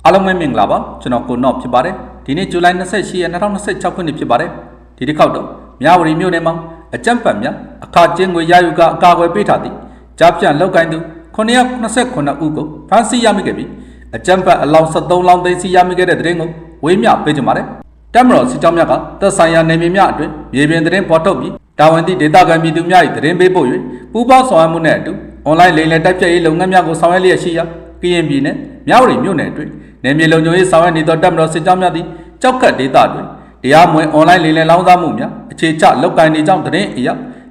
အားလုံးပဲမင်္ဂလာပါကျွန်တော်ကိုနော့ဖြစ်ပါတယ်ဒီနေ့ဇူလိုင်28ရက်2026ခုနှစ်ဖြစ်ပါတယ်ဒီတစ်ခေါက်တော့မြဝတီမြို့နယ်မှာအကြမ်းဖက်များအခါကျင်းငွေရယူကအကာအကွယ်ပေးထားသည့်ကြားပြန်လောက်ကိုင်းသူ929ဦးကိုဖမ်းဆီးရမိခဲ့ပြီးအကြမ်းဖက်အလောင်း73လောင်းသိမ်းဆီးရမိခဲ့တဲ့တဲ့ရင်ကိုဝေးမြပေးကြပါတယ်တက်မတော်စစ်ကြောင်းများကသက်ဆိုင်ရာနယ်မြေများအတွင်းမြေပြင်တဲ့ရင်ပေါ်ထုတ်ပြီးတာဝန်သည့်ဒေသခံပြည်သူများ၏တဲ့ရင်ပေးပို့၍ပူးပေါင်းဆောင်ရွက်မှုနဲ့အတူအွန်လိုင်းလိမ်လည်တိုက်ဖြတ်ရေးလုပ်ငန်းများကိုဆောင်ရွက်လျက်ရှိရာကရင်ပြည်နယ်မြဝတီမြို့နယ်အတွင်းနယ်မြေလုံခြုံရေးဆောင်ရွက်နေသောတပ်မတော်စစ်ကြောင်းများသည့်ကြောက်ကတ်ဒေသတွင်တရားမဝင်အွန်လိုင်းလိမ်လည်လောင်းစားမှုများအခြေချလုပ်ကိုင်နေကြောင်းသတင်းအရ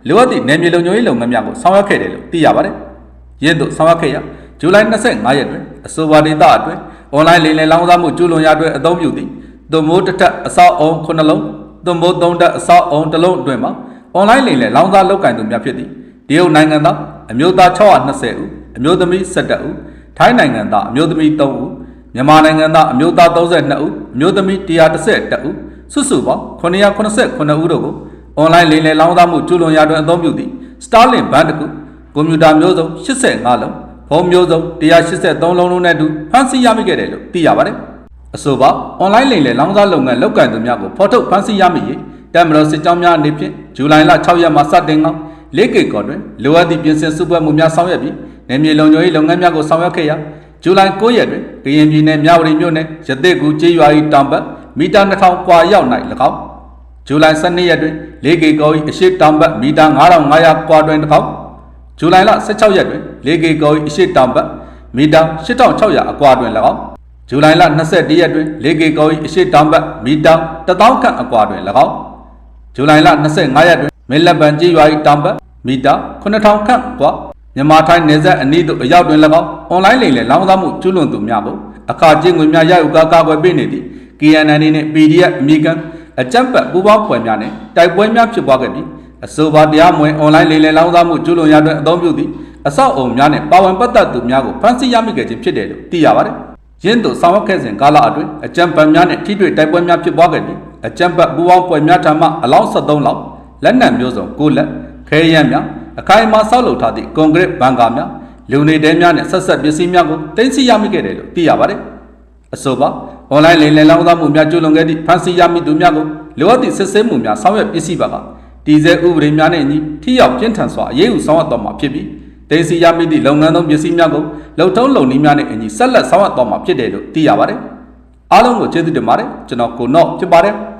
လိုအပ်သည့်နယ်မြေလုံခြုံရေးလုပ်ငန်းများကိုဆောင်ရွက်ခဲ့တယ်လို့သိရပါတယ်။ယင်းသို့ဆောင်ရွက်ခဲ့ရာဇူလိုင်25ရက်တွင်အဆိုပါဒေသအတွင်းအွန်လိုင်းလိမ်လည်လောင်းစားမှုကျူးလွန်ရာတွင်အသုံးပြုသည့်သွန်မိုးတစ်ထပ်အစောက်အုံ9လုံးသွန်မိုး3ထပ်အစောက်အုံ1လုံးအတွင်းမှာအွန်လိုင်းလိမ်လည်လောင်းစားလုပ်ကိုင်သူများဖြစ်သည့်တရုတ်နိုင်ငံသားအမျိုးသား620ဦးအမျိုးသမီး17ဦးထိုင်းနိုင်ငံသားအမျိုးသမီး3ဦးမြန်မာနိုင်ငံသားအမျိုးသား32ဦးအမျိုးသမီး111ဦးစုစုပေါင်း989ဦးတို့ကိုအွန်လိုင်းလိမ်လည်လောင်းစားမှုကျူးလွန်ရာတွင်အသုံးပြုသည့် Starlink ဘဏ်တစ်ခုကွန်ပျူတာမျိုးစုံ85လုံးဖုန်းမျိုးစုံ183လုံးတို့နဲ့အတူဖမ်းဆီးရမိခဲ့တယ်လို့သိရပါတယ်အဆိုပါအွန်လိုင်းလိမ်လည်လောင်းစားလုပ်ငန်းလုပ်ကိုင်သူများကိုဖော်ထုတ်ဖမ်းဆီးရမိရေးတပ်မတော်စစ်ကြောင်းများအနေဖြင့်ဇူလိုင်လ6ရက်မှာစတင်ကောင်း၄ကေကော်တွင်လိုအပ်သည့်ပြင်ဆင်စုဖွဲ့မှုများဆောင်ရွက်ပြီးနယ်မြေလုံခြုံရေးလုပ်ငန်းများကိုဆောင်ရွက်ခဲ့ရာဇူလိုင်9ရက်တွင်ကရင်ပြည်နယ်မြဝတီမြို့နယ်ရသေ့ကူကျေးရွာ၏တောင်ဘက်မီတာ2000ကွာရောက်၌၎င်းဇူလိုင်12ရက်တွင်၄ကေကော်၏အရှိတောင်ဘက်မီတာ9500ကွာတွင်၎င်းဇူလိုင်လ16ရက်တွင်၄ကေကော်၏အရှိတောင်ဘက်မီတာ8600အကွာတွင်၎င်းဇူလိုင်လ21ရက်တွင်၄ကေကော်၏အရှိတောင်ဘက်မီတာ1000ခန့်အကွာတွင်၎င်းဇူလိုင်လ25ရက်တွင်မဲလက်ပံကျေးရွာ၏တောင်ဘက်မီတာ9000ခန့်ကွာမြန်မာထိုင်းနယ်စပ်အနီးသို့အရောက်တွင်၎င်းအွန်လိုင်းလိမ်လည်လောင်းစားမှုကျူးလွန်သူများကိုအခါကျင်းငွေများရယူကာကွယ်ပေးနေသည့် KNN နှင့် PDF အမေရိကန်အကြမ်းဖက်ပူးပေါင်းဖွဲ့များနှင့်တိုက်ပွဲများဖြစ်ပွားခဲ့ပြီးအဆိုပါတရားမဝင်အွန်လိုင်းလိမ်လည်လောင်းစားမှုကျူးလွန်ရာတွင်အသုံးပြုသည့်အဆောက်အအုံများနှင့်ပါဝင်ပတ်သက်သူများကိုဖမ်းဆီးရမိခဲ့ခြင်းဖြစ်တယ်လို့သိရပါတယ်။ယင်းသို့ဆောင်ရွက်ခဲ့စဉ်ကာလအတွင်းအကြမ်းဖက်များနှင့်ထိတွေ့တိုက်ပွဲများဖြစ်ပွားခဲ့ပြီးအကြမ်းဖက်ပူးပေါင်းဖွဲ့များထံမှအလောင်း73လောင်းလက်နက်မျိုးစုံ9လက်ခဲယမ်းများအခိုင်အမာဆောက်လုပ်ထားသည့်ကွန်ကရစ်ဘန်ကာများလူနေတဲများနဲ့ဆက်ဆက်ပစ္စည်းများကိုတင်စီရမိခဲ့တယ်လို့သိရပါတယ်။အဆိုပါအွန်လိုင်းလိမ်လည်လောင်းစားမှုများကျူးလွန်ခဲ့သည့်ဖမ်းဆီးရမိသူများကိုလိုအပ်သည့်စစ်ဆေးမှုများဆောင်ရွက်ပစ္စည်းပါကတည်ဆဲဥပဒေများနဲ့အညီထိရောက်ပြင်းထန်စွာအရေးယူဆောင်ရွက်တော်မှာဖြစ်ပြီးတင်စီရမိသည့်လုပ်ငန်းသုံးပစ္စည်းများကိုလုံထုံးလုံနည်းများနဲ့အညီဆက်လက်ဆောင်ရွက်တော်မှာဖြစ်တယ်လို့သိရပါတယ်။အားလုံးကိုကျေးဇူးတင်ပါတယ်ကျွန်တော်ကိုနော့ဖြစ်ပါတယ်။